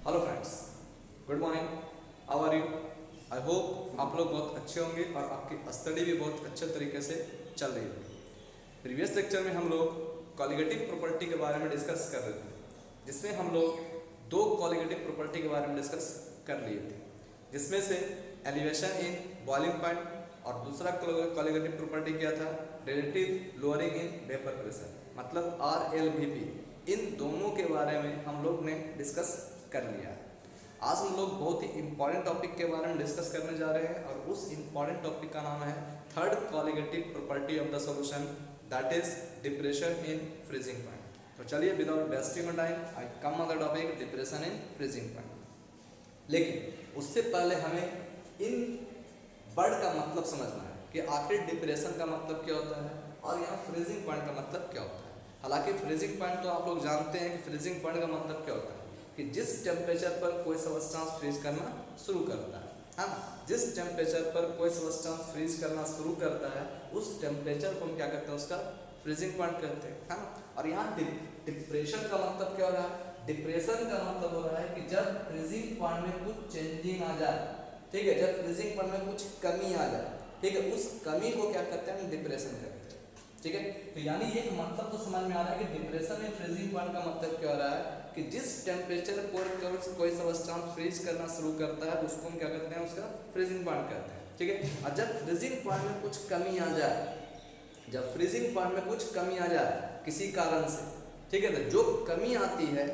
Hello friends, good morning. How are you? I hope आप लोग बहुत अच्छे होंगे और आपकी स्टडी भी बहुत अच्छे तरीके से चल रही होगी। प्रीवियस लेक्चर में हम लोग कॉलिगेटिव प्रॉपर्टी के बारे में डिस्कस कर रहे थे, जिसमें हम लोग दो कॉलिगेटिव प्रॉपर्टी के बारे में डिस्कस कर लिए थे, जिसमें से एलिवेशन इन बॉइलिंग पॉइंट और दूसरा कॉलिगेटिव प्रॉपर्टी क्या था, relative lowering in vapour pressure, मतलब RLVP। इन दोनों के बारे में हम लोग ने डिस्कस कर लिया। आज हम लोग बहुत ही इंपॉर्टेंट टॉपिक के बारे में डिस्कस करने जा रहे हैं और उस इंपॉर्टेंट टॉपिक का नाम है third colligative property of the solution, that is depression in freezing point. तो चलिए without wasting time I come on the topic depression in freezing point. लेकिन उससे पहले हमें इन वर्ड का मतलब समझना है कि आखिर डिप्रेशन का मतलब क्या होता है और यहाँ फ्रीजिंग पॉइंट का मतलब क्या होता है। हालांकि फ्रीजिंग पॉइंट तो आप लोग जानते हैं कि फ्रीजिंग पॉइंट का मतलब क्या होता है कि जिस टेम्परेचर पर कोई सब्सटेंस फ्रीज करना शुरू करता है, हाँ, जिस टेम्परेचर पर कोई सब्सटेंस फ्रीज करना शुरू करता है उस टेम्परेचर को हम क्या कहते हैं, उसका फ्रीजिंग पॉइंट कहते हैं, है ना। और यहाँ डिप्रेशन का मतलब क्या हो रहा है? डिप्रेशन का मतलब हो रहा है कि जब फ्रीजिंग पॉइंट में कुछ चेंजिंग आ जाए, ठीक है, जब फ्रीजिंग पॉइंट में कुछ कमी आ जाए, ठीक है, उस कमी को क्या कहते हैं, डिप्रेशन कहते हैं। ठीक है, तो यानी ये मतलब तो समझ में आ रहा है कि डिप्रेशन में फ्रीजिंग पॉइंट का मतलब क्या हो रहा है कि जिस टेम्परेचर पर कोई सब्सटेंस फ्रीज करना शुरू करता है उसको हम क्या कहते हैं, उसका फ्रीजिंग पॉइंट कहते हैं। ठीक है, और जब फ्रीजिंग पॉइंट में कुछ कमी आ जाए, जब फ्रीजिंग पॉइंट में कुछ कमी आ जाए किसी कारण से, ठीक है, तो जो कमी आती है,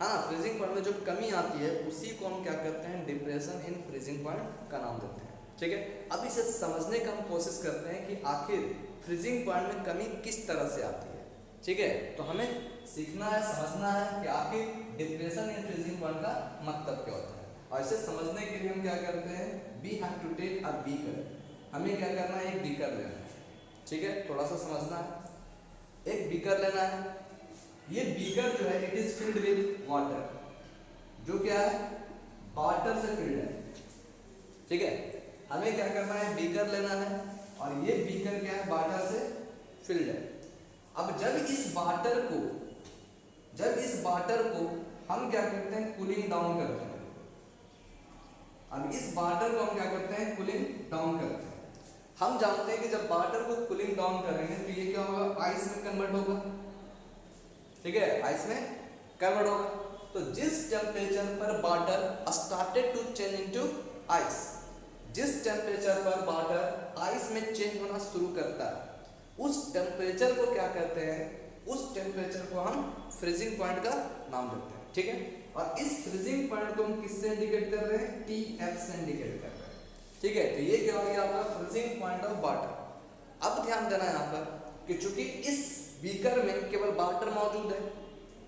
हाँ, फ्रीजिंग पॉइंट में जो कमी आती है उसी को हम क्या कहते हैं, डिप्रेशन इन फ्रीजिंग पॉइंट का नाम देते हैं। ठीक है, अब इसे समझने का हम कोशिश करते हैं कि आखिर फ्रीजिंग पॉइंट में कमी किस तरह से आती है। ठीक है, तो हमें सीखना है, समझना है कि आखिर डिप्रेशन इन फ्रीजिंग पॉइंट का मतलब क्या होता है। और इसे समझने के लिए हम क्या करते हैं, we have to take a beaker. हमें क्या करना है, एक बीकर लेना है। ठीक है, थोड़ा सा समझना है, एक बीकर लेना है। ये बीकर जो है it is filled with water, जो क्या है, वाटर से फिल्ड है। ठीक है, हमें क्या करना है, बीकर लेना है और ये बीकर क्या है, वाटर से फिल्ड है। अब जब इस वाटर को हम क्या करते हैं, कूलिंग डाउन करते हैं। अब इस वाटर को हम क्या करते हैं, कूलिंग डाउन करते हैं। हम जानते हैं कि जब वाटर को कूलिंग डाउन करेंगे तो ये क्या होगा, आइस में कन्वर्ट होगा। ठीक है, आइस में कन्वर्ट होगा। तो जिस टेम्परेचर पर water started to change into ice, जिस टेम्परेचर पर वाटर आइस में चेंज होना शुरू करता है उस टेम्परेचर को क्या कहते हैं, उस टेम्परेचर को हम फ्रीजिंग पॉइंट का नाम देते हैं। ठीक है, और इस फ्रीजिंग पॉइंट को हम किससे इंडिकेट कर रहे हैं, TF से इंडिकेट कर रहे हैं। ठीक है, तो ये क्या हो गया आपका फ्रीजिंग पॉइंट ऑफ वाटर। अब ध्यान देना यहाँ पर कि चूंकि इस बीकर में केवल वाटर मौजूद है,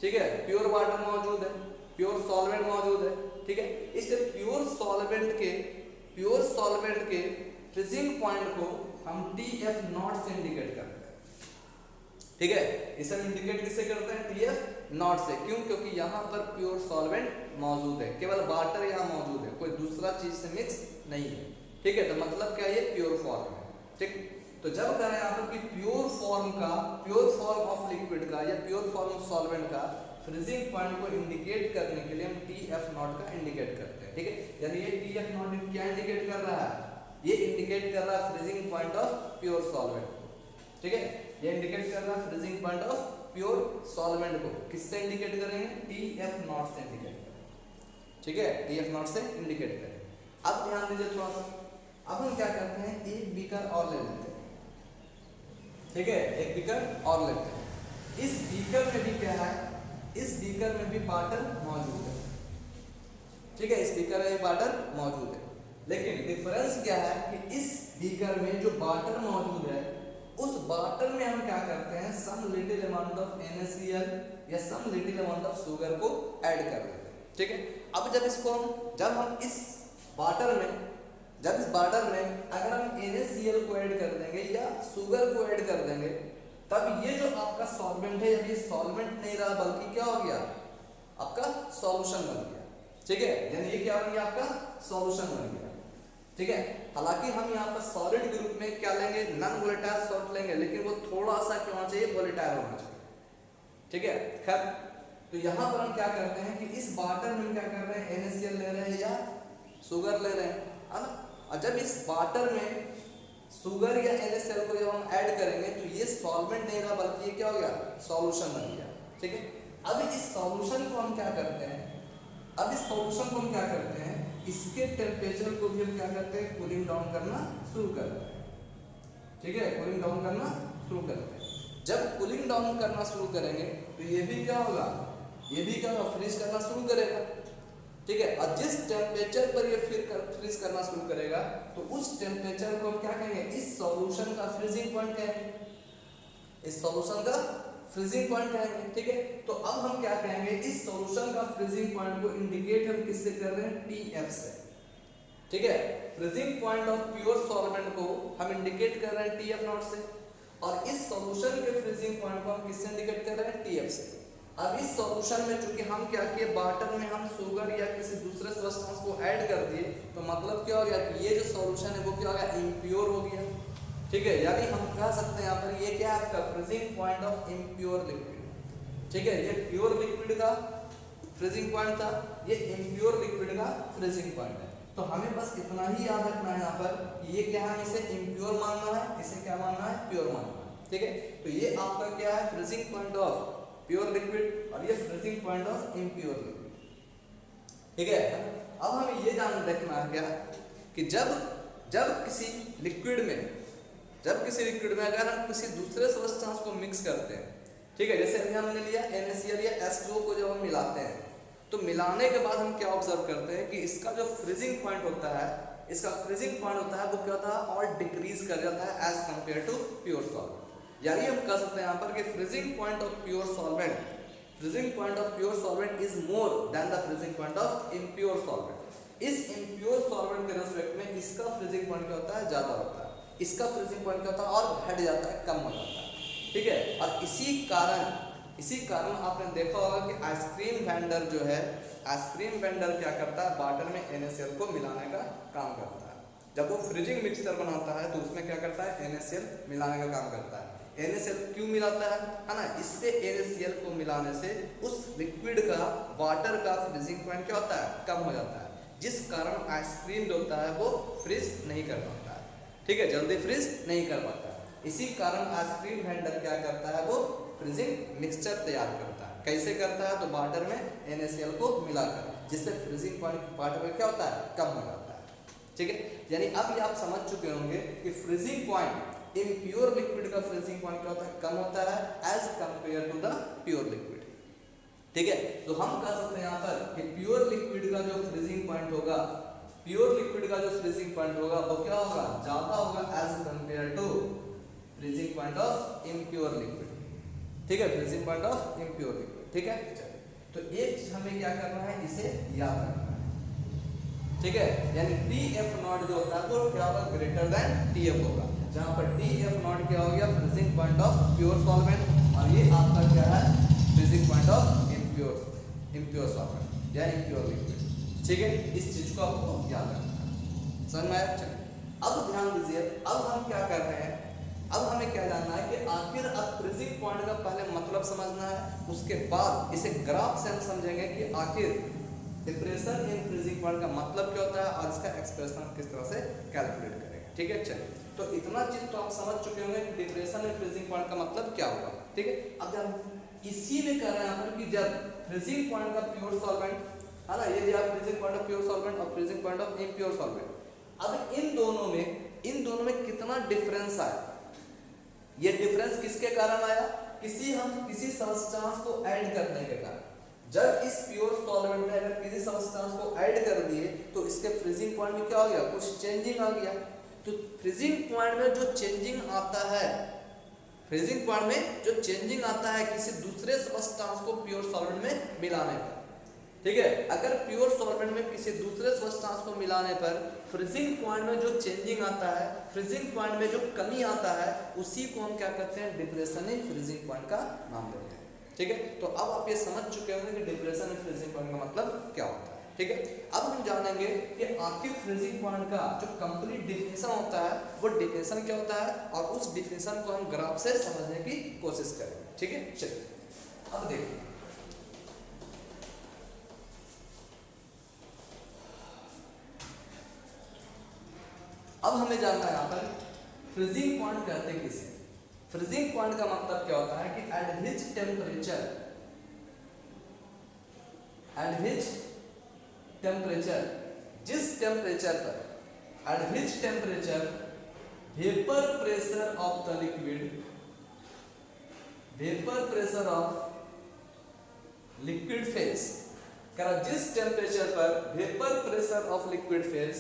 ठीक है, प्योर वाटर मौजूद है, प्योर सॉल्वेंट मौजूद है। ठीक है, इसलिए प्योर सॉल्वेंट के फ्रीजिंग पॉइंट को हम TF नॉट से इंडिकेट करते हैं। ठीक है, इसे हम इंडिकेट किससे करते हैं, TF नॉट से। क्यों? क्योंकि यहाँ पर प्योर सॉल्वेंट मौजूद है, केवल वाटर यहाँ मौजूद है, कोई दूसरा चीज से मिक्स नहीं है। ठीक है, तो मतलब क्या, ये प्योर फॉर्म है। ठीक, तो जब करें यहाँ पर कि प्योर फॉर्म ऑफ लिक्विड का या प्योर फॉर्म ऑफ सॉल्वेंट का फ्रीजिंग पॉइंट को इंडिकेट करने के लिए हम TF नॉट का इंडिकेट करते हैं। ठीक है, यानी ये TF नॉट क्या इंडिकेट कर रहा है, ये इंडिकेट कर रहा है freezing point of pure solvent. ठीक है, ये इंडिकेट कर रहा है freezing point of pure solvent को किससे इंडिकेट करेंगे, TF नॉट से इंडिकेट करेंगे। ठीक है, TF नॉट से इंडिकेट करेंगे। अब ध्यान दीजिए थोड़ा सा, अब हम क्या करते हैं, एक बीकर और ले लेते हैं। ठीक है, एक बीकर और लेते हैं। इस बीकर में भी क्या है, इस बीकर में भी वाटर मौजूद है। ठीक है, इस बीकर में वाटर मौजूद है, लेकिन डिफरेंस क्या है कि इस बीकर में जो वाटर मौजूद है उस वाटर में हम क्या करते हैं, some little amount of NaCl या some little amount of sugar को ऐड कर देते हैं। ठीक है, अब जब हम इस वाटर में अगर हम NaCl को ऐड कर देंगे या शुगर को ऐड कर देंगे, तब ये जो आपका सॉल्वेंट है, ये सॉल्वेंट नहीं रहा बल्कि क्या हो गया, आपका सॉल्यूशन बन गया। ठीक है, यानी ये क्या बन गया, आपका सॉल्यूशन बन गया। ठीक है, हालांकि हम यहाँ पर सॉलिड ग्रुप में क्या लेंगे, नॉन वोलेटाइल सॉल्ट लेंगे, लेकिन वो थोड़ा सा क्या होना चाहिए, वोलेटाइल होना चाहिए। ठीक है, खैर तो यहाँ पर हम क्या करते हैं कि इस वाटर में क्या कर रहे हैं, NaCl ले रहे हैं या शुगर ले रहे हैं, है ना। और जब इस वाटर में शुगर या NaCl को जब हम ऐड करेंगे तो ये सॉल्वेंट नहीं रहा बल्कि ये क्या हो गया, सॉल्यूशन बन गया, ठीक है। अब इस सॉल्यूशन को हम क्या करते हैं, इसके टेम्परेचर को भी हम क्या करते हैं, कूलिंग डाउन करना शुरू करते हैं, ठीक है, कूलिंग डाउन करना शुरू करते हैं। जब कूलिंग डाउन करना शुरू करेंगे तो ये भी क्या होगा, फ्रीज करना शुरू करेगा, ठीक है। और जिस टेम्परेचर पर ये फ्रीज करना शुरू करेगा तो उस टेम्परेचर को हम क्या कहेंगे, इस सॉल्यूशन का फ्रीजिंग पॉइंट कहेंगे, ठीक है। तो अब हम क्या कहेंगे, इस सॉल्यूशन का फ्रीजिंग पॉइंट को इंडिकेट हम किससे कर रहे हैं, TF से, ठीक है। Freezing point of pure solvent को हम इंडिकेट कर रहे हैं TF नॉट से, और इस सॉल्यूशन के फ्रीजिंग पॉइंट को हम किससे इंडिकेट कर रहे हैं, TF से। अब इस सॉल्यूशन में चूंकि हम क्या किए, वाटर में हम शुगर या किसी दूसरे सब्सटेंस को ऐड कर दिए, तो मतलब क्या हो गया कि ये जो सॉल्यूशन है वो क्या हो गया, इम्प्योर हो गया, ठीक है। यानी हम कह सकते हैं यहाँ पर ये क्या है आपका freezing point of impure liquid, ठीक है। ये प्योर लिक्विड का फ्रीजिंग पॉइंट था, ये इम्प्योर लिक्विड का फ्रीजिंग पॉइंट है। तो हमें बस इतना ही याद रखना है यहाँ पर कि ये क्या है, इसे इम्प्योर मानना है, इसे क्या मानना है, प्योर मानना है, ठीक है। तो ये आपका क्या है, freezing point of pure liquid और ये freezing point of impure liquid, ठीक है। अब हमें ये जान रखना है क्या कि जब किसी लिक्विड में अगर हम किसी दूसरे सब्सटेंस को मिक्स करते हैं, ठीक है, जैसे अभी हमने लिया NaCl या H2O को जब हम मिलाते हैं तो मिलाने के बाद हम क्या ऑब्जर्व करते हैं कि इसका जो फ्रीजिंग पॉइंट होता है, वो क्या होता है, और डिक्रीज कर जाता है as compare to pure solvent. यानी हम कह सकते हैं यहाँ पर कि freezing point of pure solvent is more than the freezing point of impure solvent. इस इम्प्योर सॉल्वेंट के रेस्पेक्ट में इसका फ्रीजिंग पॉइंट क्या होता है, ज्यादा होता है, इसका फ्रीजिंग पॉइंट क्या होता है, और घट जाता है, कम हो जाता है, ठीक है। और इसी कारण आपने देखा होगा कि आइसक्रीम वेंडर क्या करता है, वाटर में NaCl को मिलाने का काम करता है। जब वो फ्रीजिंग मिक्सचर बनाता है तो उसमें क्या करता है, NaCl मिलाने का काम करता है। NaCl क्यों मिलाता है ना, इससे NaCl को मिलाने से उस लिक्विड का वाटर का फ्रीजिंग पॉइंट क्या होता है, कम हो जाता है, जिस कारण आइसक्रीम जो होता है वो फ्रीज नहीं कर पाता है, ठीक है, जल्दी फ्रीज नहीं कर पाता है। इसी कारण आइसक्रीम वेंडर क्या करता है, वो फ्रीजिंग मिक्सचर तैयार करता है। कैसे करता है, तो वाटर में NaCl को मिलाकर, जिससे फ्रीजिंग पॉइंट वाटर में क्या होता है, कम हो जाता है, ठीक है। यानी अब ये आप समझ चुके होंगे कि फ्रीजिंग पॉइंट इम्प्योर लिक्विड का फ्रीजिंग पॉइंट क्या होता है, कम होता है as compare to the pure liquid, ठीक है। तो हम कह सकते हैं यहाँ पर कि प्योर लिक्विड का जो फ्रीजिंग पॉइंट होगा, वो क्या होगा, ज्यादा होगा as compare to freezing point of impure liquid, ठीक है, freezing point of impure liquid, ठीक है। तो एक चीज हमें क्या करना है, इसे याद रखना है, ठीक है। यानी TF नॉट जो होता है वो क्या होगा, ग्रेटर देन TF होगा, जहां पर TF नॉट क्या हो गया, freezing point of pure solvent, और ये आपका क्या है, freezing point of impure solvent या इम्प्योर लिक्विड, ठीक है। इस चीज को आपको याद रखना है, समझ में आया। अब ध्यान दीजिए, अब हम क्या कर रहे हैं, अब हमें क्या जानना है कि आखिर अब फ्रीजिंग पॉइंट का पहले मतलब समझना है, उसके बाद इसे ग्राफ से हम समझेंगे कि आखिर डिप्रेशन इन फ्रीजिंग पॉइंट का मतलब क्या होता है और इसका एक्सप्रेशन किस तरह से कैलकुलेट करेंगे, ठीक है। चलिए, तो इतना चीज तो आप समझ चुके होंगे कि डिप्रेशन इन फ्रीजिंग पॉइंट का मतलब क्या होगा, ठीक है। अब जब इसीलिए कह रहे हैं यहाँ पर कि जब फ्रीजिंग पॉइंट का प्योर सॉल्वेंट है ना, ये दिया freezing point of pure solvent और freezing point of impure solvent, अब इन दोनों में कितना डिफरेंस आया, ये डिफरेंस किसके कारण आया, किसी सब्सटेंस को ऐड करने के कारण। जब इस प्योर सॉल्वेंट में अगर किसी सब्सटेंस को ऐड कर दिए तो इसके फ्रीजिंग पॉइंट में क्या हो गया, कुछ चेंजिंग आ गया। तो फ्रीजिंग पॉइंट में जो चेंजिंग आता है, किसी दूसरे सब्सटेंस को प्योर सॉल्वेंट में मिलाने पर, ठीक है, अगर प्योर सॉल्वेंट में किसी दूसरे सब्सटेंस को मिलाने पर फ्रीजिंग पॉइंट में जो चेंजिंग आता है, फ्रीजिंग पॉइंट में जो कमी आता है, उसी को हम क्या करते हैं, डिप्रेशन इन फ्रीजिंग पॉइंट का नाम देते हैं, ठीक है। तो अब आप ये समझ चुके होंगे कि डिप्रेशन इन फ्रीजिंग पॉइंट का मतलब क्या होता है, ठीक है। अब हम जानेंगे कि आखिर फ्रीजिंग पॉइंट का जो कंप्लीट डिफिनेशन होता है, वो डिफिनेशन क्या होता है, और उस डिफिनेशन को हम ग्राफ से समझने की कोशिश करेंगे, ठीक है। चलिए, अब देखिए, अब हमें जानना है यहाँ पर फ्रीजिंग पॉइंट कहते किसे। फ्रीजिंग पॉइंट का मतलब क्या होता है कि एट विच टेम्परेचर जिस टेम्परेचर पर eight which temperature vapour pressure of the liquid phase, जिस टेम्परेचर पर vapour pressure of liquid phase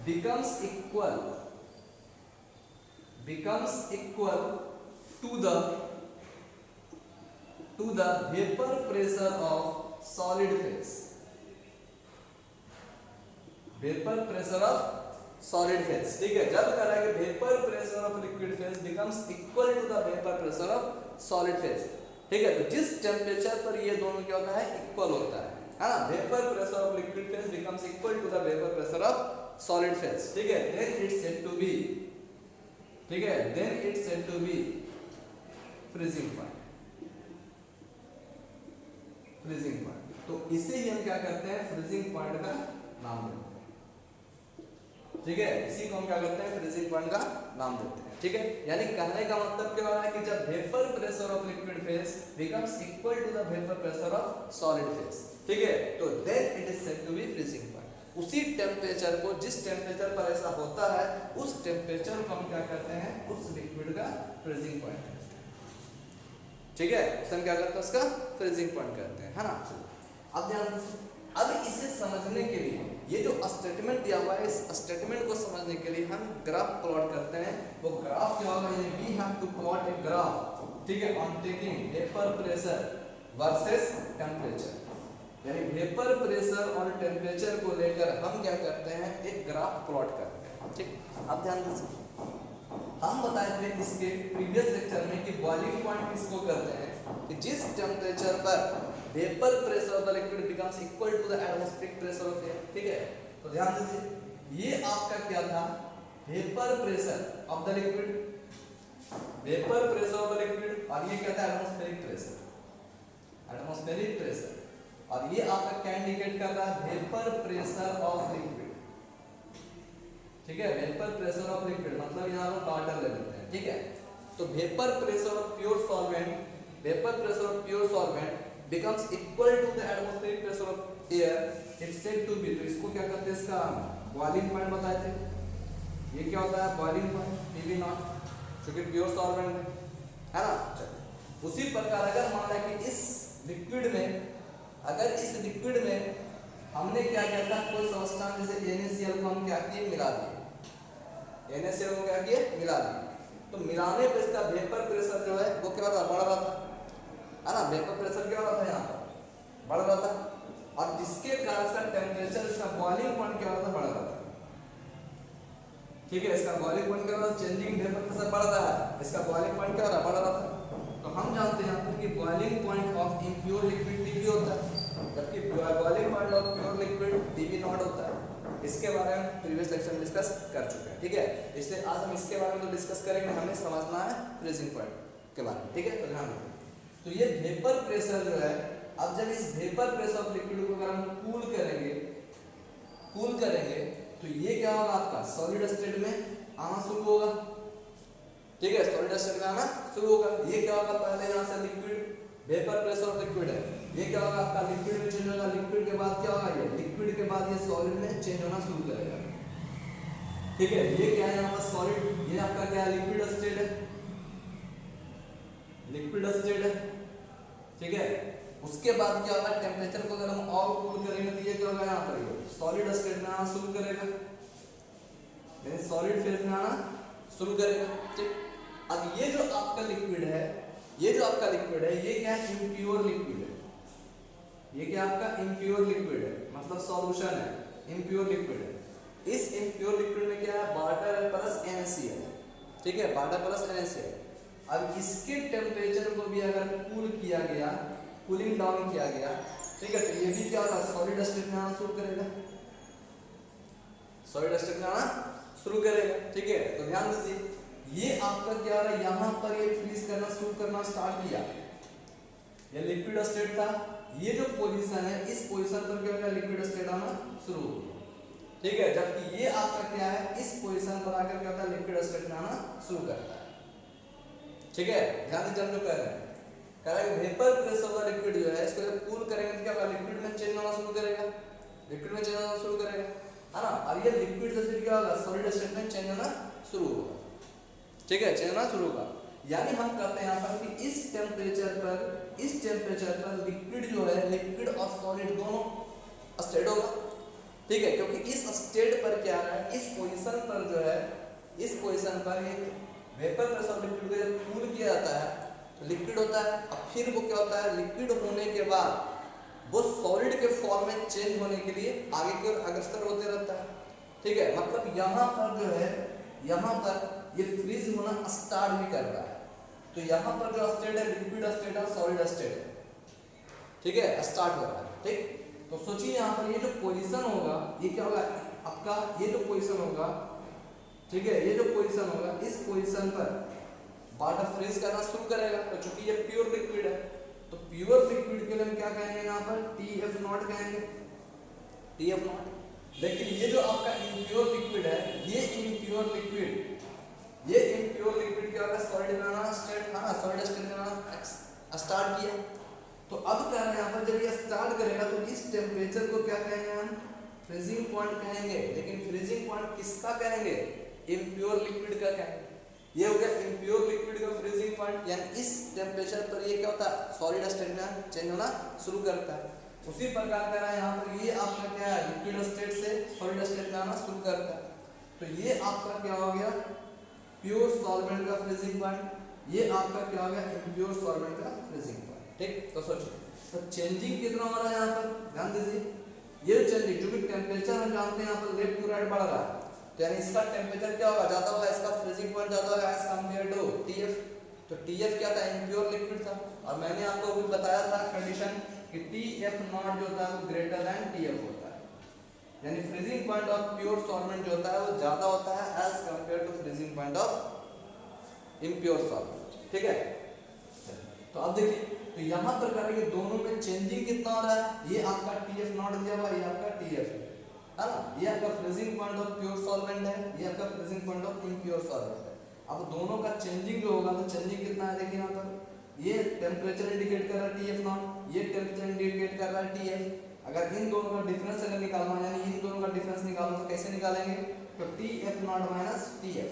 becomes equal to the vapor pressure of solid phase, ठीक है। जब कह रहा है कि vapour pressure of liquid phase becomes equal to the vapour pressure of solid phase, ठीक है। तो जिस टेम्परेचर पर ये दोनों क्या होता है, इक्वल होता है ना, vapour pressure of liquid phase becomes equal to the vapour pressure of solid phase, ठीक है। Then it's said to be, ठीक है, then it's said to be freezing point. तो इसे ही हम क्या करते हैं, फ्रीजिंग पॉइंट का नाम देते हैं, ठीक है। इसी को हम क्या करते हैं, फ्रीजिंग पॉइंट का नाम देते हैं, ठीक है। यानी कहने का मतलब क्या हो रहा है कि जब vapour pressure of liquid phase becomes equal to the vapour pressure of solid phase, ठीक है, तो then it is said to be freezing point. उसी टेम्परेचर को, जिस टेम्परेचर पर ऐसा होता है, उस टेम्परेचर को हम क्या करते हैं, उस लिक्विड का फ्रीजिंग पॉइंट करते हैं, ठीक है। उसे हम क्या करते हैं, उसका फ्रीजिंग पॉइंट करते हैं, है ना। अब ध्यान, अब इसे समझने के लिए ये जो स्टेटमेंट दिया हुआ है, इस स्टेटमेंट को समझने के लिए हम ग्राफ प्लॉट करते हैं। वो ग्राफ क्या होगा, यानी we have to plot a graph, ठीक है, on taking vapour pressure versus temperature, यानी वेपर प्रेशर और टेम्परेचर को लेकर हम क्या करते हैं, एक ग्राफ प्लॉट करते हैं, ठीक। अब ध्यान दीजिए, हम बताए थे इसके प्रीवियस लेक्चर में कि बॉइलिंग पॉइंट किसको करते हैं, कि जिस टेम्परेचर पर vapour pressure of the liquid becomes equal to the atmospheric pressure of air, ठीक है। तो ध्यान दीजिए, ये आपका क्या था, vapour pressure of the liquid, vapour pressure of the liquid, और ये क्या था, एटमॉस्फेरिक प्रेशर, और ये आपका क्या इंडिकेट कर रहा है, वेपर प्रेशर ऑफ लिक्विड, ठीक है। वेपर प्रेशर ऑफ लिक्विड मतलब यहाँ हम वाटर ले लेते हैं, ठीक है। तो vapour pressure of pure solvent becomes equal to the atmospheric pressure of air, it's said to be, तो इसको क्या करते हैं, इसका बॉइलिंग पॉइंट बताए थे। ये क्या होता है, बॉइलिंग पॉइंट PV नॉट, क्योंकि प्योर सॉल्वेंट है ना। चलिए, उसी प्रकार अगर मान लें कि इस लिक्विड में हमने क्या किया था, कोई सब्सटेंस जैसे NaCl को हम क्या किए, मिला दिए, NaCl को क्या किए, मिला दिए। तो मिलाने पर इसका वेपर प्रेशर जो है वो क्या होता, बढ़ रहा था, है ना। वेपर प्रेशर क्या हो रहा था, यहाँ पर बढ़ रहा था, और जिसके कारण इसका टेम्परेचर, इसका बॉइलिंग पॉइंट क्या हो रहा था, बढ़ रहा था, ठीक है। इसका बॉइलिंग पॉइंट क्या हो रहा था, चेंजिंग वेपर प्रेशर बढ़ रहा है, इसका बॉइलिंग पॉइंट क्या हो रहा है, बढ़ रहा था। तो हम जानते हैं कि boiling point of impure liquid TB होता है, जबकि boiling point of pure liquid TB not होता है। इसके बारे में प्रीवियस लेक्चर में डिस्कस कर चुके हैं, ठीक है। इसलिए आज हम इसके बारे में तो डिस्कस करेंगे, हमें समझना है फ्रीजिंग पॉइंट के बारे में, ठीक है। तो ध्यान रखिए, तो ये वेपर प्रेशर जो है, अब जब इस वेपर प्रेशर ऑफ लिक्विड को अगर हम कूल करेंगे तो ये क्या होगा, आपका सॉलिड स्टेट में आना शुरू होगा, ठीक है। सॉलिड स्टेट में आना शुरू होगा। ये क्या होगा, पहले यहाँ से liquid, vapour pressure of liquid है, ये क्या होगा, आपका लिक्विड में चेंज होगा, लिक्विड के बाद क्या होगा, ये लिक्विड के बाद ये सॉलिड में चेंज होना शुरू करेगा, ठीक है। ये क्या है, यहाँ पर सॉलिड, ये आपका क्या है, लिक्विड स्टेट है, ठीक है। उसके बाद क्या होगा, टेम्परेचर को अगर हम और कूल करेंगे तो ये क्या होगा, यहाँ पर सॉलिड स्टेट में आना शुरू करेगा, यानी सॉलिड फेज में आना शुरू करेगा, ठीक। अब ये जो आपका लिक्विड है, ये क्या है, इम्प्योर लिक्विड है, ये क्या आपका इम्प्योर लिक्विड है, मतलब सॉल्यूशन है, इम्प्योर लिक्विड है। इस इम्प्योर लिक्विड में क्या है, वाटर प्लस NaCl, ठीक है, वाटर प्लस NaCl। अब इसके टेम्परेचर को भी अगर कूलिंग डाउन किया गया, ठीक है, तो ये भी क्या होगा, सॉलिड स्टेट में आना शुरू करेगा, ठीक है। तो ध्यान दीजिए, ये आपका क्या हो रहा है, यहाँ पर ये फ्रीज करना स्टार्ट किया, ये लिक्विड स्टेट था, ये जो पोजीशन है, इस पोजीशन पर क्या होगा, लिक्विड स्टेट आना शुरू हो गया, ठीक है, जबकि ये आपका क्या है, इस पोजीशन पर आकर क्या होता है, लिक्विड स्टेट में आना शुरू करता है। ठीक है, ध्यान से जो कह रहे हैं, कह रहा है वेपर प्रेशर वाला लिक्विड जो है इसको जब कूल करेंगे तो क्या होगा, लिक्विड में चेंज होना शुरू करेगा, लिक्विड में चेंज होना शुरू करेगा, है ना। और ये लिक्विड से फिर क्या होगा, सॉलिड स्टेट में चेंज होना शुरू होगा। ठीक है, चेंज होना शुरू होगा। यानी हम कहते हैं यहाँ पर कि इस टेम्परेचर पर लिक्विड जो है, लिक्विड और सॉलिड दोनों स्टेट होगा। ठीक है, क्योंकि इस स्टेट पर क्या है, इस पोजीशन पर जो है, इस पोजीशन पर एक वेपर प्रेशर लिक्विड को जब कूल किया जाता है तो लिक्विड होता है। अब फिर वो क्या होता है, लिक्विड होने के बाद वो सॉलिड के फॉर्म में चेंज होने के लिए आगे की ओर अग्रसर होते रहता है। ठीक है, मतलब यहाँ पर जो है, यहाँ पर ये फ्रीज होना स्टार्ट भी कर रहा है। तो यहाँ पर जो स्टेट है, लिक्विड स्टेट है, सॉलिड स्टेट है। ठीक है, स्टार्ट हो रहा है। ठीक, तो सोचिए यहाँ पर ये जो पोजीशन होगा, ये क्या होगा आपका, ये जो पोजीशन होगा, ठीक है, ये जो पोजीशन होगा, इस पोजीशन पर वाटर फ्रीज करना शुरू करेगा। तो चूंकि ये प्योर लिक्विड है, तो प्योर लिक्विड के लिए हम क्या कहेंगे, यहाँ पर TF0 कहेंगे, TF0। लेकिन ये जो आपका इम्प्योर लिक्विड है, ये इम्प्योर लिक्विड क्या होगा, सॉलिड में आना स्टार्ट, है ना, सॉलिड स्टेट में आना स्टार्ट किया। तो अब क्या है, यहाँ पर जब ये स्टार्ट करेगा तो इस टेम्परेचर को क्या कहेंगे हम, फ्रीजिंग पॉइंट कहेंगे। लेकिन फ्रीजिंग पॉइंट किसका कहेंगे, इम्प्योर लिक्विड का कहेंगे। ये हो गया इम्प्योर लिक्विड का फ्रीजिंग पॉइंट, यानी इस टेम्परेचर पर ये क्या होता है, सॉलिड स्टेट में चेंज होना शुरू करता है। उसी प्रकार का यहाँ पर ये आपका क्या है, लिक्विड स्टेट से सॉलिड स्टेट में आना शुरू करता है। तो ये आपका क्या हो गया, प्योर सॉल्वेंट का फ्रीजिंग पॉइंट, ये आपका क्या हो गया, इम्प्योर सॉल्वेंट का फ्रीजिंग पॉइंट। ठीक, तो सोचिए तो चेंजिंग कितना हो रहा है यहाँ पर, ध्यान दीजिए। ये चेंजिंग जो भी टेम्परेचर हम जानते हैं यहाँ पर लेफ्ट टू राइट बढ़ रहा है, तो यानी इसका टेम्परेचर क्या होगा, ज्यादा होगा, इसका फ्रीजिंग पॉइंट ज्यादा होगा एज कंपेयर टू TF। तो TF क्या था, इम्प्योर लिक्विड था। और मैंने आपको भी बताया था कंडीशन कि TF0 जो होता है वो ग्रेटर देन TF होता है, यानी freezing point of pure solvent जो होता है वो ज्यादा होता है as compare to freezing point of impure solvent. ठीक है, तो अब देखिए, तो यहाँ पर करेंगे दोनों में चेंजिंग कितना हो रहा है, ये आपका TF0 दिया हुआ, ये आपका TF है ना, ये आपका freezing point of pure solvent है, ये आपका freezing point of impure solvent है। अब दोनों का चेंजिंग जो होगा, तो चेंजिंग कितना है देखिए यहाँ पर, ये टेम्परेचर इंडिकेट कर रहा है TF0, ये टेम्परेचर इंडिकेट कर रहा है TF। अगर इन दोनों का डिफरेंस अगर निकालना है, यानी इन दोनों का डिफरेंस निकालना तो कैसे निकालेंगे, तो TF0 माइनस TF,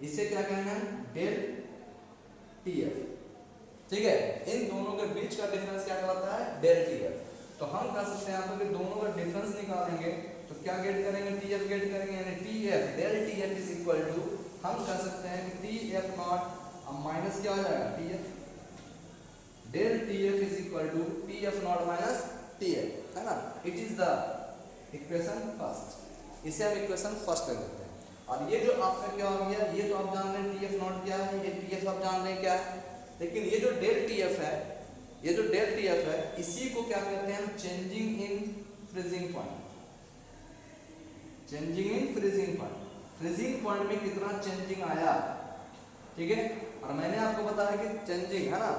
इसे क्या कहना है, डेल TF। ठीक है, इन दोनों के बीच का डिफरेंस क्या कहलाता है, डेल TF। तो हम कह सकते हैं यहाँ पर कि दोनों का डिफरेंस निकालेंगे तो क्या गेट करेंगे, TF गेट करेंगे, यानी TF del TF is equal to, हम कह सकते हैं कि TF0 अब माइनस क्या हो जाएगा, TF del TF is equal to TF0 minus TF, है ना। It is the equation first, इसे हम इक्वेशन फर्स्ट कर देते हैं। और ये जो आपका क्या हो गया, ये तो आप जान रहे हैं TF0 क्या है, ये TF आप जान रहे हैं क्या है, लेकिन ये जो डेल TF है, ये जो डेल TF है, इसी को क्या कहते हैं हम, changing in freezing point. Changing in freezing point, freezing point में कितना चेंजिंग आया। ठीक है, और मैंने आपको बताया कि चेंजिंग है ना,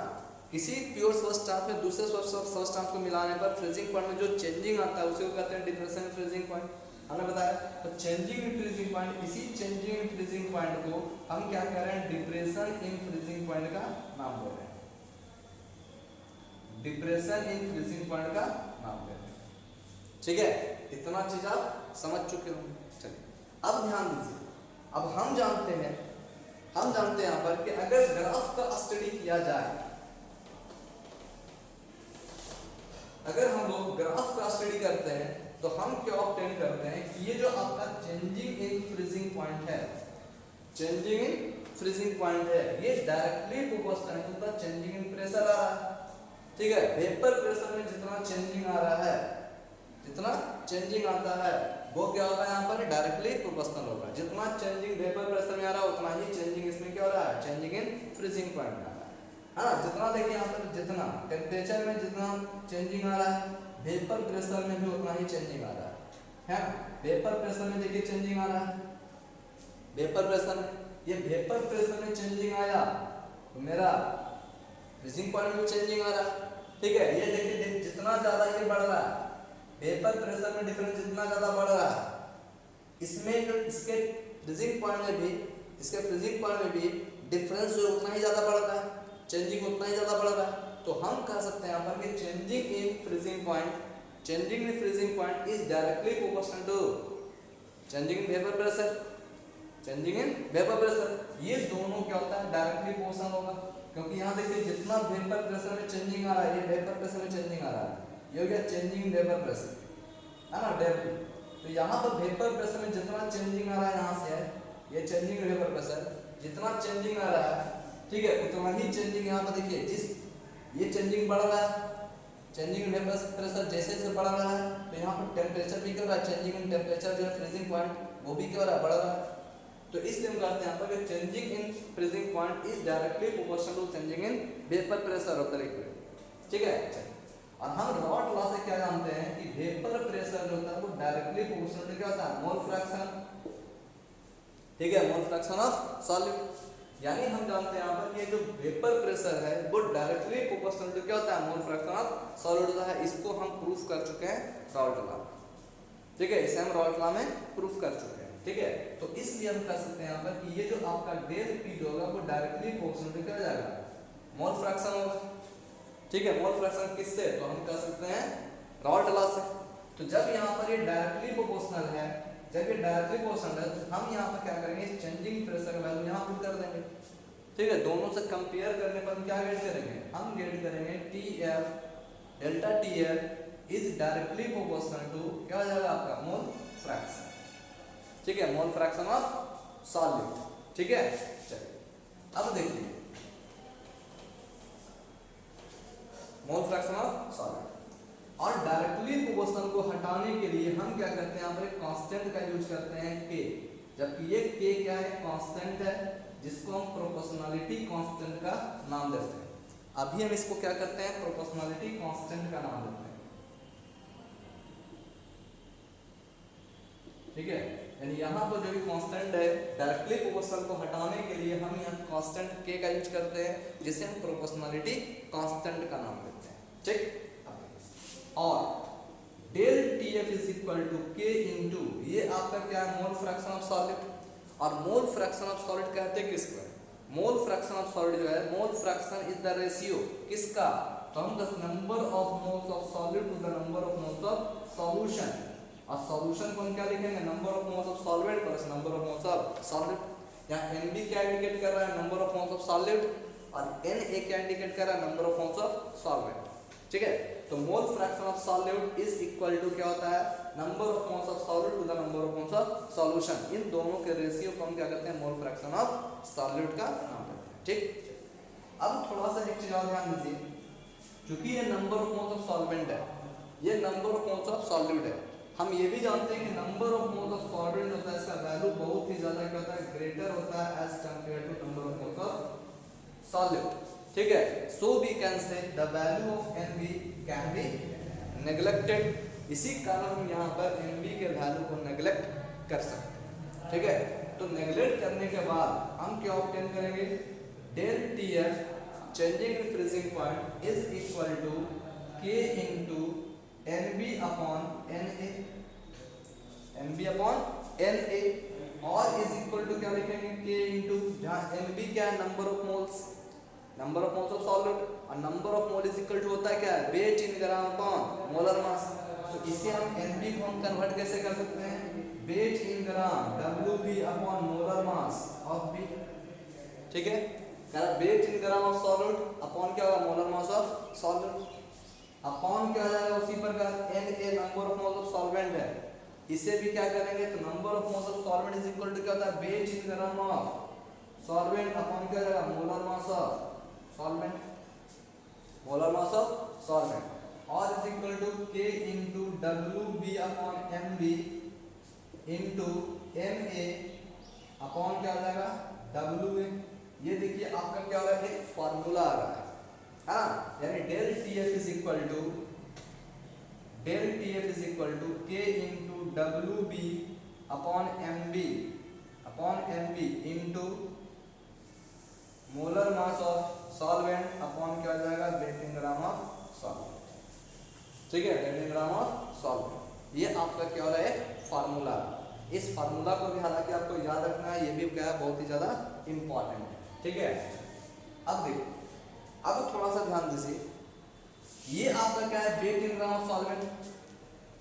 किसी प्योर सब्सटेंस में दूसरे सब्सटेंस को मिलाने पर फ्रीजिंग पॉइंट में जो चेंजिंग आता है उसे कहते हैं डिप्रेशन फ्रीजिंग पॉइंट, हमने बताया। तो चेंजिंग इन फ्रीजिंग पॉइंट, इसी चेंजिंग इन फ्रीजिंग पॉइंट को हम क्या कह रहे हैं, डिप्रेशन इन फ्रीजिंग पॉइंट का नाम दे रहे हैं, डिप्रेशन इन फ्रीजिंग पॉइंट का नाम दे रहे हैं। ठीक है, इतना चीज आप समझ चुके होंगे। चलिए अब ध्यान दीजिए, अब हम जानते हैं यहाँ पर कि अगर ग्राफ का स्टडी किया जाए, अगर हम लोग ग्राफ का स्टडी करते हैं तो हम क्या ऑब्टेन करते हैं कि ये जो आपका चेंजिंग इन फ्रीजिंग पॉइंट है, चेंजिंग इन फ्रीजिंग पॉइंट है, ये डायरेक्टली प्रोपोर्शनल है तो चेंजिंग इन प्रेशर आ रहा है। ठीक है, वेपर प्रेशर में जितना चेंजिंग आ रहा है, जितना चेंजिंग आता है वो क्या होगा, यहाँ पर डायरेक्टली प्रोपोर्शनल होगा। जितना चेंजिंग वेपर प्रेशर में आ रहा है उतना ही चेंजिंग इसमें क्या हो रहा है, चेंजिंग इन फ्रीजिंग पॉइंट में आ रहा है ना। जितना देखिए यहाँ पर, जितना टेम्परेचर में जितना चेंजिंग आ रहा है, वेपर प्रेशर में भी उतना ही चेंजिंग आ रहा है ना। वेपर प्रेशर में देखिए चेंजिंग आ रहा है, वेपर प्रेशर में, ये वेपर प्रेशर में चेंजिंग आया तो मेरा फ्रीजिंग पॉइंट में चेंजिंग आ रहा है। ठीक है, ये देखिए जितना ज्यादा ये बढ़ रहा है, वेपर प्रेशर में डिफरेंस जितना ज्यादा बढ़ रहा है इसमें जो इसके फ्रीजिंग पॉइंट में भी डिफरेंस जो उतना ही ज़्यादा बढ़ रहा है, चेंजिंग उतना ही ज़्यादा बढ़ रहा है। तो हम कह सकते हैं यहाँ पर कि changing in freezing point is directly proportional to changing in vapour pressure. ये दोनों क्या होता है, डायरेक्टली प्रोपोर्शनल होगा, क्योंकि यहाँ देखिए जितना वेपर प्रेशर में चेंजिंग आ रहा है, ये वेपर प्रेशर में चेंजिंग आ रहा है, ये हो गया चेंजिंग इन वेपर प्रेशर, है ना, डायरेक्टली। तो यहाँ पर वेपर प्रेशर में जितना चेंजिंग आ रहा है, यहाँ से है ये चेंजिंग वेपर प्रेशर, जितना चेंजिंग आ रहा है, ठीक है, उतना ही चेंजिंग यहाँ पर देखिए, जिस ये चेंजिंग बढ़ रहा है, चेंजिंग वेपर प्रेशर जैसे जैसे बढ़ रहा है, तो यहाँ पर टेम्परेचर भी क्या हो रहा है, चेंजिंग इन टेम्परेचर जो है फ्रीजिंग पॉइंट वो भी क्या हो रहा है, बढ़ रहा है। तो इसलिए हम कहते हैं यहाँ पर कि changing in freezing point is directly proportional to changing in vapour pressure of the liquid, ठीक है। और हम रॉट लॉ से क्या जानते हैं कि वेपर प्रेशर जो होता है वो डायरेक्टली प्रोपोर्शनल टू क्या होता है, मोल फ्रैक्शन, ठीक है, मोल फ्रैक्शन ऑफ सॉलिड। यानी हम जानते हैं यहाँ पर कि जो वेपर प्रेशर है वो डायरेक्टली प्रोपोर्शनल टू क्या होता है, मोल फ्रैक्शन ऑफ सॉलिड होता है। इसको हम प्रूफ कर चुके हैं रॉल्ट लॉ, ठीक है, इसे हम रॉल्ट लॉ में प्रूफ कर चुके हैं, ठीक है। तो इसलिए हम कह सकते हैं यहाँ पर कि ये जो आपका डेल पी जो होगा वो डायरेक्टली प्रोपोर्शनल टू क्या हो जाएगा, मोल फ्रैक्शन होगा, ठीक है। मोल फ्रैक्शन किससे, तो हम कह सकते हैं रॉल्ट लॉ से। तो जब यहाँ पर ये डायरेक्टली प्रोपोर्शनल है, तो हम यहाँ पर क्या करेंगे, चेंजिंग प्रेशर का वैल्यू यहाँ पुट कर देंगे, ठीक है। दोनों से कंपेयर करने पर हम क्या गेट करेंगे, हम गेट करेंगे TF delta TF is directly proportional to क्या हो जाएगा आपका, मोल फ्रैक्शन, ठीक है, मोल फ्रैक्शन ऑफ सॉलिड, ठीक है। चलिए अब देखिए मोल फ्रैक्शन ऑफ सॉलिड। और डायरेक्टली प्रोपोर्शनल को हटाने के लिए हम क्या करते हैं, यहाँ पर एक कांस्टेंट का यूज करते हैं K, जबकि ये K क्या है, कांस्टेंट है, जिसको हम प्रोपोर्शनलिटी कांस्टेंट का नाम देते हैं। अभी हम इसको क्या करते हैं, प्रोपोर्शनलिटी कांस्टेंट का नाम देते हैं, ठीक है। यानी यहाँ पर जो भी कांस्टेंट है, डायरेक्टली प्रोपोर्शनल को हटाने के लिए हम यहाँ कांस्टेंट K का यूज करते हैं, जिसे हम प्रोपोर्शनलिटी कांस्टेंट का नाम देते हैं, ठीक। और del TF is equal to K into ये आपका क्या है, मोल फ्रैक्शन ऑफ सॉलिड। और मोल फ्रैक्शन ऑफ सॉलिड कहते हैं किसको, मोल फ्रैक्शन ऑफ सॉलिड जो है, mole fraction is the ratio किसका, तो हम the number of moles of solid to the number of moles of solution. और सॉल्यूशन को हम क्या लिखेंगे, number of moles of solvent plus number of moles of solid. यहाँ NB क्या इंडिकेट कर रहा है, number of moles of solid, और NA क्या इंडिकेट कर रहा है, number of moles of solvent, ठीक है। तो mole fraction of solute is equal to क्या होता है, number of moles of solute to the number of moles of solution. इन दोनों के रेशियो को हम क्या करते हैं, मोल फ्रैक्शन ऑफ सॉल्यूट का नाम देते हैं, ठीक। अब थोड़ा सा एक चीज और ध्यान दीजिए, क्योंकि ये number of moles of solvent है, ये number of moles of solute है, हम ये भी जानते हैं कि number of moles of solvent होता है, इसका वैल्यू बहुत ही ज्यादा क्या होता है, ग्रेटर होता है as compare to number of moles of solute, ठीक है। So we can say the value of NB can be neglected. इसी कारण हम यहाँ पर NB के वैल्यू को नेग्लेक्ट कर सकते हैं, ठीक है। तो नेग्लेक्ट करने के बाद हम क्या ऑब्टेन करेंगे, del TF changing in freezing point is equal to K into NB upon NA, और इज इक्वल टू क्या लिखेंगे, K इंटू जहाँ NB क्या है, number of moles of solute, और number of mole is equal to होता है क्या है, weight in gram upon molar mass. तो इसे हम NB को हम कन्वर्ट कैसे कर सकते हैं, weight in gram WB upon molar mass of B, ठीक है। Weight in gram of solute upon क्या होगा, molar mass of solute, upon क्या आ जाएगा उसी प्रकार NA number of moles of solvent है, इसे भी क्या करेंगे, तो number of moles of solvent is equal to क्या होता है, weight in gram of solvent upon क्या आ जाएगा, मोलर मास ऑफ सॉल्वेंट, और is equal to K into WB upon MB into MA upon क्या आ जाएगा, WA। ये देखिए आपका क्या हो रहा है, एक फॉर्मूला आ रहा है ना, यानी del TF is equal to K into WB upon MB into molar mass of solvent upon क्या हो जाएगा, weight in gram of solvent, ठीक है, weight in gram of solvent. ये आपका क्या हो रहा है, फॉर्मूला, इस फार्मूला को भी हालांकि आपको याद रखना है, ये भी क्या है बहुत ही ज़्यादा इंपॉर्टेंट है, ठीक है। अब देखो, अब थोड़ा सा ध्यान दीजिए, ये आपका क्या है weight in gram of solvent.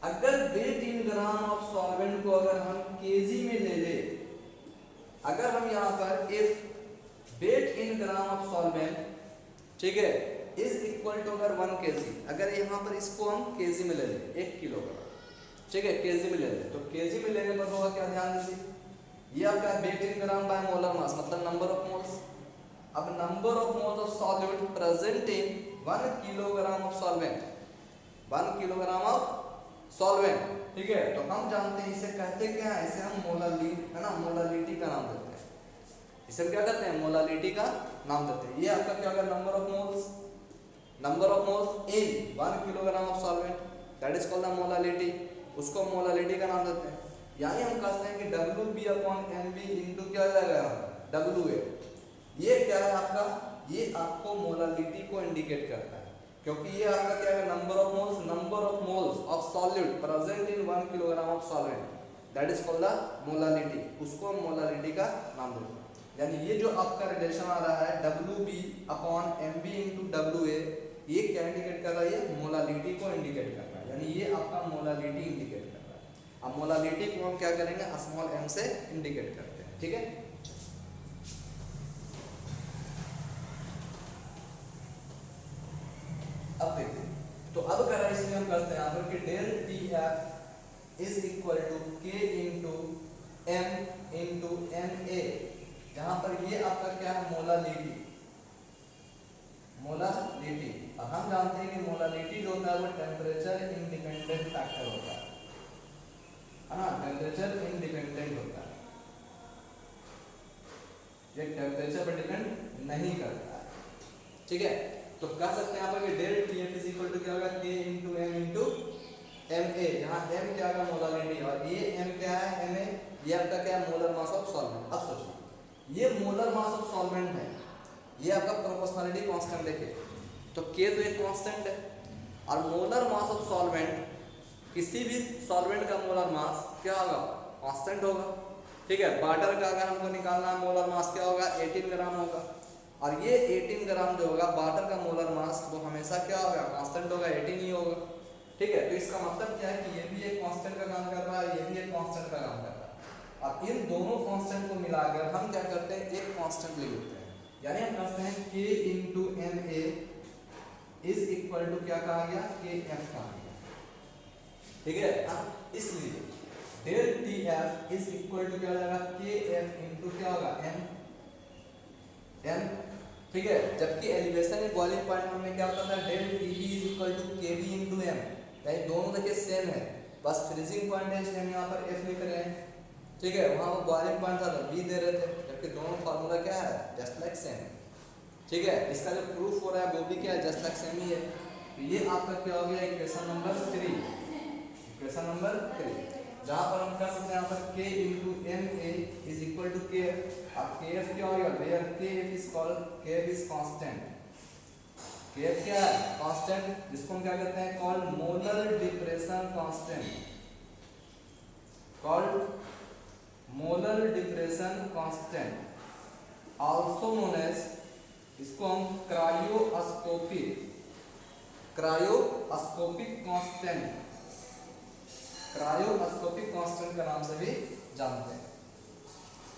अगर weight in gram of solvent को अगर हम केजी में ले ले, अगर हम यहाँ पर if wait in gram of solvent, ठीक है, इज इक्वल टू अगर 1 केजी, अगर यहाँ पर इसको हम केजी में ले लें 1 किलोग्राम, ठीक है, केजी में ले लें, तो केजी में लेने पर होगा क्या, ध्यान दीजिए, ये आपका weight in gram by molar mass मतलब नंबर ऑफ मोल्स। अब number of moles of solvent present in 1 kilogram of solvent, 1 kilogram of solvent, ठीक है, तो हम जानते हैं इसे कहते क्या है, इसे हम मोलालिटी है ना, मोलालिटी का नाम देते हैं, इसे हम क्या कहते हैं, मोलालिटी का नाम देते हैं। ये आपका क्या होगा, number of moles in 1 kilogram of solvent, that is called the molality, उसको मोलालिटी का नाम देते हैं। यानी हम कहते हैं कि WB अपॉन MB इंटू क्या जाएगा, WA, ये क्या है आपका, ये आपको मोलालिटी को इंडिकेट करता है, क्योंकि ये आपका क्या है, number of moles of solute present in 1 kilogram of solvent, that is called the molality, उसको मोलालिटी का नाम देते हैं। यानी ये जो आपका रिलेशन आ रहा है WB upon MB into WA, ये क्या इंडिकेट कर रहा है, ये मोलालिटी को इंडिकेट कर रहा है, यानी ये आपका मोलालिटी इंडिकेट कर रहा है। अब मोलालिटी को हम क्या करेंगे, स्मॉल m से इंडिकेट करते हैं, ठीक है। अब देखते हैं, तो अब करा इसलिए हम करते हैं यहाँ पर कि del TF is equal to K into M into MA, जहां पर ये आपका क्या है, मोलालिटी। और हम जानते हैं कि मोलालिटी जो होता है वो टेम्परेचर इंडिपेंडेंट फैक्टर होता है ना, टेम्परेचर इंडिपेंडेंट होता है, ये टेम्परेचर पर डिपेंड नहीं करता है, ठीक है। तो कह सकते हैं यहाँ पर कि del TF is equal to क्या होगा, K into M into MA, जहाँ M क्या होगा, मोलालिटी, और ये M क्या है, MA, ये आपका क्या है, मोलर मास ऑफ सॉल्वेंट। अब सोचिए, ये मोलर मास ऑफ सॉल्वेंट है, ये आपका प्रोपोर्शनलिटी कांस्टेंट देखिए, तो K तो एक कांस्टेंट है, और मोलर मास ऑफ सॉल्वेंट, किसी भी सॉल्वेंट का मोलर मास क्या होगा, कांस्टेंट होगा, ठीक है। वाटर का अगर हमको निकालना है मोलर मास क्या होगा, 18 ग्राम होगा, और ये 18 ग्राम जो होगा वाटर का मोलर मास वो हमेशा क्या होगा, कांस्टेंट होगा, 18 ही होगा, ठीक है। तो इसका मतलब क्या है कि ये भी एक कांस्टेंट का काम कर रहा है, ये भी एक कांस्टेंट का काम कर रहा है, और इन दोनों कांस्टेंट को मिलाकर हम क्या करते हैं, एक कांस्टेंट ले लेते हैं, यानी हम कहते हैं K into MA is equal to क्या कहा गया, KF कहा गया, ठीक है। अब इसलिए del TF is equal to क्या हो जाएगा, KF इंटू क्या होगा, M, ठीक है। जबकि एलिवेशन इन बॉइलिंग पॉइंट हमने क्या होता था, del TB is equal to KB into M, यानी दोनों देखिए सेम है, बस फ्रीजिंग पॉइंट है इसलिए हम यहाँ पर F लिख रहे हैं, ठीक है। वहाँ वो बॉइलिंग पॉइंट था तो B दे रहे थे, जबकि दोनों फार्मूला क्या है, जस्ट लाइक सेम, ठीक है। इसका जो प्रूफ हो रहा है वो भी क्या है, जस्ट लाइक सेम ही है। तो ये आपका क्या हो गया, इक्वेशन नंबर 3, इक्वेशन नंबर 3, जहाँ पर हम कह सकते हैं यहाँ पर K into MA is equal to KF। अब KF क्या होगा, where KF is called, KF is constant, KF क्या है, कांस्टेंट, जिसको हम क्या कहते हैं, called molar depression constant, called molar depression constant, also known as, इसको हम क्रायोस्कोपिक कांस्टेंट, क्रायोस्कोपिक कांस्टेंट का नाम से भी जानते हैं,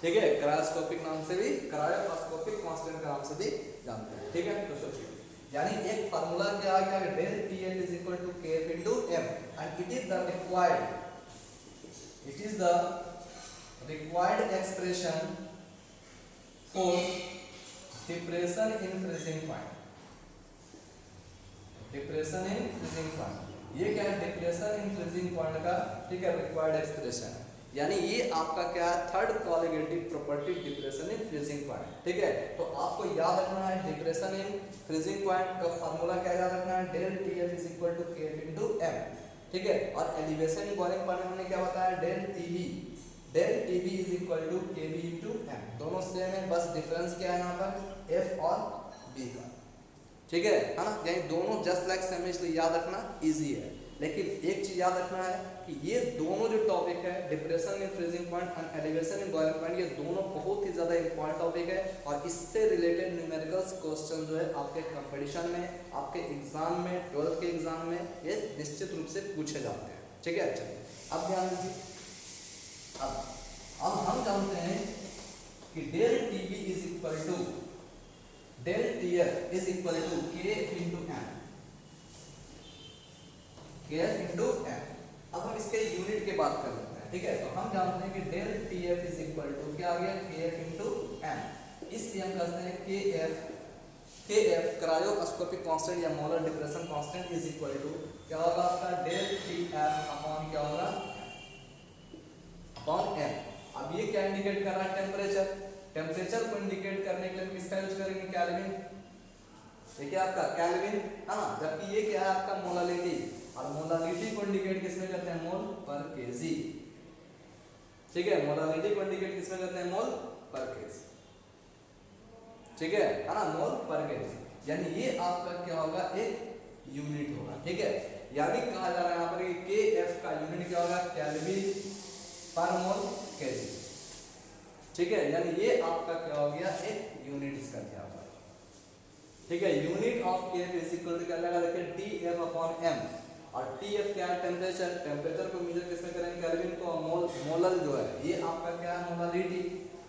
ठीक है। क्रायोस्कोपिक नाम से भी, क्रायोस्कोपिक कांस्टेंट का नाम से भी जानते हैं, ठीक है। तो सोचिए, यानी एक फार्मूला क्या आ गया, del TF is equal to KF into M, and it is the required expression for depression in freezing point, depression in freezing point, ये क्या है, डिप्रेशन इन फ्रीजिंग पॉइंट का, ठीक है, रिक्वायर्ड एक्सप्रेशन है, यानी ये आपका क्या है, third colligative property depression in freezing point, ठीक है। तो आपको याद रखना है डिप्रेशन इन फ्रीजिंग पॉइंट का फार्मूला क्या याद रखना है, del TF is equal to KF into M, ठीक है। और एलिवेशन इन बॉइलिंग पॉइंट हमने क्या बताया, del TB is equal to KB into M, दोनों सेम है, बस डिफरेंस क्या है यहाँ पर, F और B का, ठीक है ना, यानी दोनों जस्ट लाइक सेम, इसलिए याद रखना इजी है। लेकिन एक चीज याद रखना है कि ये दोनों जो टॉपिक है, depression in freezing point and elevation in boiling point, ये दोनों बहुत ही ज्यादा इंपॉर्टेंट टॉपिक है और इससे रिलेटेड न्यूमेरिकल्स क्वेश्चन जो है आपके कंपटीशन में, आपके एग्जाम में, 12th के एग्जाम में ये निश्चित रूप से पूछे जाते हैं। ठीक है, चलिए अब ध्यान दीजिए। अब हम जानते हैं कि del TV is equal to del TF is equal to K into M, KF into M. अब हम इसके यूनिट की बात कर लेते हैं। ठीक है, तो हम जानते हैं कि del TF is equal to क्या आ गया, केएफ इंटू एम। इसलिए हम कहते हैं केएफ क्रायोस्कोपिक कांस्टेंट या molar depression constant is equal to क्या होगा आपका, डेल टीएफ अपॉन क्या होगा, अपॉन एम। अब ये क्या इंडिकेट कर रहा है, टेम्परेचर। टेम्परेचर को इंडिकेट करने के लिए हम किसका यूज करेंगे, केल्विन। देखिए आपका केल्विन है ना, जबकि ये क्या है आपका मोलालिटी, और मोलालिटी को इंडिकेट किसमें करते हैं, मोल पर केजी। ठीक है, मोलालिटी को इंडिकेट किसमें करते हैं, मोल पर केजी। ठीक है ना, मोल पर केजी, यानी ये आपका क्या होगा, एक यूनिट होगा। ठीक है, यानी कहा जा रहा है यहाँ पर कि केएफ का यूनिट क्या होगा, केल्विन पर मोल केजी। ठीक है, यानी ये आपका क्या हो गया, एक यूनिट इसका क्या होगा। ठीक है, unit of KF is equal to क्या लगा, देखिए टीएफ अपॉन एम, और टीएफ क्या है, टेम्परेचर। टेम्परेचर को मेजर किसमें करेंगे, केल्विन को। मोलल जो है ये आपका क्या है, मोलालिटी,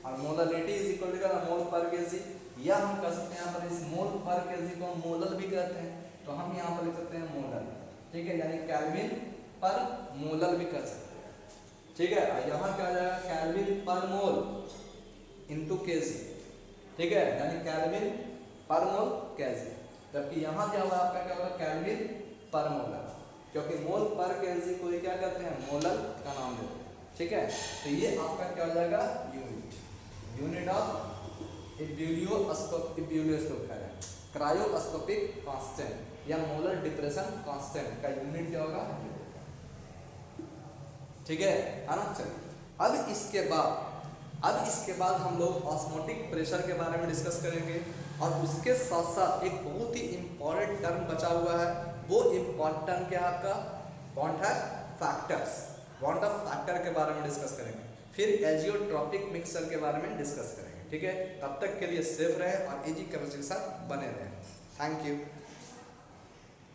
और मोलालिटी इज इक्वल टू क्या, मोल पर केजी। या हम कह सकते हैं यहाँ पर इस मोल पर केजी को मोलल भी कहते हैं, तो हम यहाँ पर लिख सकते हैं मोलल। ठीक है, यानी केल्विन पर मोलल भी कर सकते हैं। ठीक है, यहाँ क्या आ जाएगा, केल्विन पर मोल इनटू केजी। ठीक है, यानी केल्विन पर मोल केजी, जबकि यहाँ क्या होगा आपका, क्या होगा, केल्विन पर मोलर, क्योंकि मोल पर केजी को क्या कहते हैं, मोलर का नाम देते हैं। ठीक है, तो ये आपका क्या हो जाएगा, यूनिट ऑफ क्रायोस्कोपिक कांस्टेंट या मोलर डिप्रेशन कांस्टेंट का यूनिट क्या होगा। ठीक है ना। चलिए अब इसके बाद हम लोग ऑस्मोटिक प्रेशर के बारे में डिस्कस करेंगे, और उसके साथ साथ एक बहुत ही इंपॉर्टेंट टर्म बचा हुआ है। वो इंपॉर्टेंट टर्म क्या है आपका, बॉन्ड है फैक्टर्स। बॉन्ड ऑफ फैक्टर के बारे में डिस्कस करेंगे, फिर एजियोट्रॉपिक मिक्सचर के बारे में डिस्कस करेंगे। ठीक है, तब तक के लिए सेफ रहे और एजी केमिस्ट्री के साथ बने रहे। Thank you.